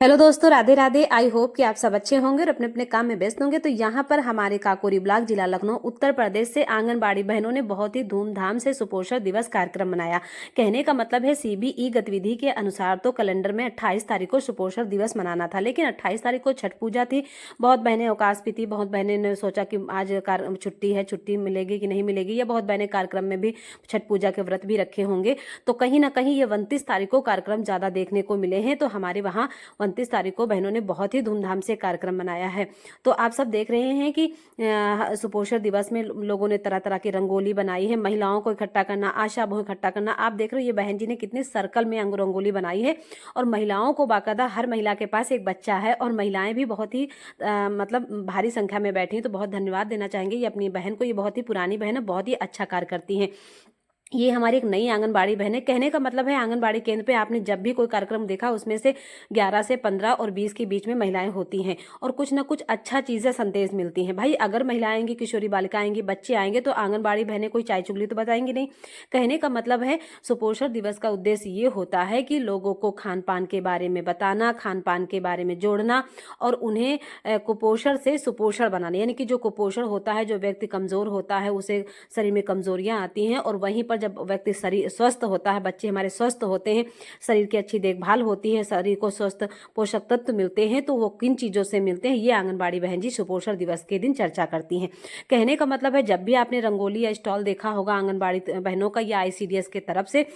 Hello दोस्तों, Radhe Radhe. I hope कि आप सब अच्छे होंगे और अपने अपने काम में व्यस्त होंगे। तो यहाँ पर हमारे काकोरी ब्लॉक जिला लखनऊ उत्तर प्रदेश से आंगनबाड़ी बहनों ने बहुत ही धूमधाम से सुपोषण दिवस कार्यक्रम मनाया। कहने का मतलब है सीबीई गतिविधि के अनुसार तो कैलेंडर में 28 तारीख को सुपोषण दिवस मनाना था, लेकिन 28 तारीख को छठ पूजा थी। बहुत बहनें अवकाश भी थी। बहुत बहनें ने सोचा कि आज छुट्टी है, छुट्टी मिलेगी कि नहीं मिलेगी, या बहुत बहनें कार्यक्रम में भी छठ पूजा के व्रत भी रखे होंगे। तो कहीं ना कहीं ये 29 तारीख को कार्यक्रम ज़्यादा देखने को मिले हैं। तो हमारे वहाँ 29 तारीख को बहनों ने बहुत ही धूमधाम से कार्यक्रम मनाया है। तो आप सब देख रहे हैं कि सुपोषण दिवस में लोगों ने तरह तरह की रंगोली बनाई है। महिलाओं को इकट्ठा करना, आशा बहु इकट्ठा करना। आप देख रहे हो ये बहन जी ने कितने सर्कल में रंगोली बनाई है, और महिलाओं को बाकायदा हर महिला के पास एक बच्चा है, और महिलाएं भी बहुत ही मतलब भारी संख्या में बैठी हैं। तो बहुत धन्यवाद देना चाहेंगे ये अपनी बहन को। ये बहुत ही पुरानी बहन है, बहुत ही अच्छा कार्य करती हैं। ये हमारी एक नई आंगनबाड़ी बहन है। कहने का मतलब है आंगनबाड़ी केंद्र पे आपने जब भी कोई कार्यक्रम देखा उसमें से 11 से 15 और 20 के बीच में महिलाएं होती हैं, और कुछ ना कुछ अच्छा चीज़ें संदेश मिलती हैं। भाई अगर महिलाएं आएंगी, किशोरी बालिका आएंगी, बच्चे आएंगे, तो आंगनबाड़ी बहनें कोई चाय चुगली तो बताएंगी नहीं। कहने का मतलब है सुपोषण दिवस का उद्देश्य ये होता है कि लोगों को खान पान के बारे में बताना, खान पान के बारे में जोड़ना, और उन्हें कुपोषण से सुपोषण बनाना। यानी कि जो कुपोषण होता है, जो व्यक्ति कमज़ोर होता है, उसे शरीर में कमजोरियां आती हैं, और वहीं पर जब व्यक्ति शरीर स्वस्थ होता है, बच्चे हमारे स्वस्थ होते हैं, शरीर की अच्छी देखभाल होती है, शरीर को स्वस्थ पोषक तत्व मिलते हैं, तो वो किन चीज़ों से मिलते हैं, ये आंगनबाड़ी बहन जी सुपोषण दिवस के दिन चर्चा करती हैं। कहने का मतलब है जब भी आपने रंगोली या स्टॉल देखा होगा आंगनबाड़ी बहनों का या आईसीडीएस के तरफ से,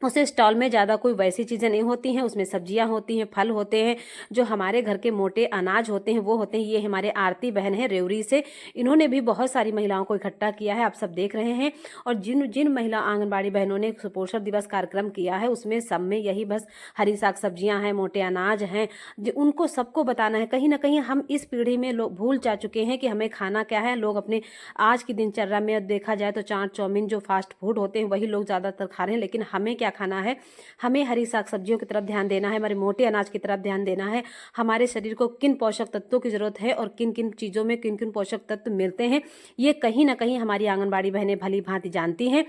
उस स्टॉल में ज़्यादा कोई वैसी चीज़ें नहीं होती हैं। उसमें सब्जियां होती हैं, फल होते हैं, जो हमारे घर के मोटे अनाज होते हैं वो होते हैं। ये हमारे आरती बहन है रेवरी से, इन्होंने भी बहुत सारी महिलाओं को इकट्ठा किया है, आप सब देख रहे हैं। और जिन जिन महिला आंगनबाड़ी बहनों ने सुपोषण दिवस कार्यक्रम किया है उसमें सब में यही बस हरी साग सब्जियां हैं, मोटे अनाज हैं, उनको सबको बताना है। कहीं ना कहीं हम इस पीढ़ी में लोग भूल जा चुके हैं कि हमें खाना क्या है। लोग अपने आज की दिनचर्या में देखा जाए तो चाट चाउमीन जो फास्ट फूड होते हैं वही लोग ज़्यादातर खा रहे हैं, लेकिन हमें क्या खाना है? हमें हरी साग सब्जियों की तरफ ध्यान देना है, हमारे मोटे अनाज की तरफ ध्यान देना है। हमारे शरीर को किन पोषक तत्वों की जरूरत है और किन किन चीज़ों में किन किन पोषक तत्व मिलते हैं, ये कहीं ना कहीं हमारी आंगनबाड़ी बहनें भली भांति जानती हैं।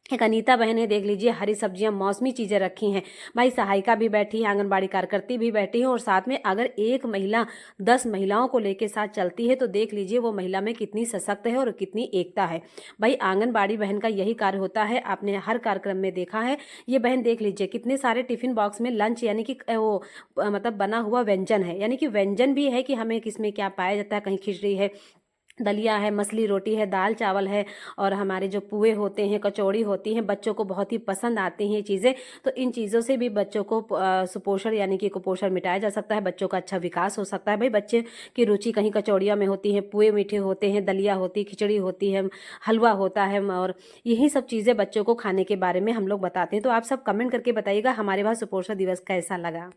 एक अनीता बहन है, देख लीजिए, हरी सब्जियां मौसमी चीज़ें रखी हैं। भाई सहायिका भी बैठी है, आंगनबाड़ी कार्यकर्ती भी बैठी है, और साथ में अगर एक महिला 10 महिलाओं को लेके साथ चलती है तो देख लीजिए वो महिला में कितनी सशक्त है और कितनी एकता है। भाई आंगनबाड़ी बहन का यही कार्य होता है, आपने हर कार्यक्रम में देखा है। ये बहन देख लीजिए कितने सारे टिफिन बॉक्स में लंच यानी कि वो मतलब बना हुआ व्यंजन है, यानी कि व्यंजन भी है कि हमें किसमें क्या पाया जाता है। कहीं खिचड़ी है, दलिया है, मछली रोटी है, दाल चावल है, और हमारे जो पुए होते हैं, कचौड़ी होती हैं, बच्चों को बहुत ही पसंद आती हैं ये चीज़ें। तो इन चीज़ों से भी बच्चों को सुपोषण यानी कि कुपोषण मिटाया जा सकता है, बच्चों का अच्छा विकास हो सकता है। भाई बच्चे की रुचि कहीं कचौड़ियों में होती है, पुए मीठे होते हैं, दलिया होती है, खिचड़ी होती है, हलवा होता है, और यही सब चीज़ें बच्चों को खाने के बारे में हम लोग बताते हैं। तो आप सब कमेंट करके बताइएगा हमारे वहाँ सुपोषण दिवस कैसा लगा।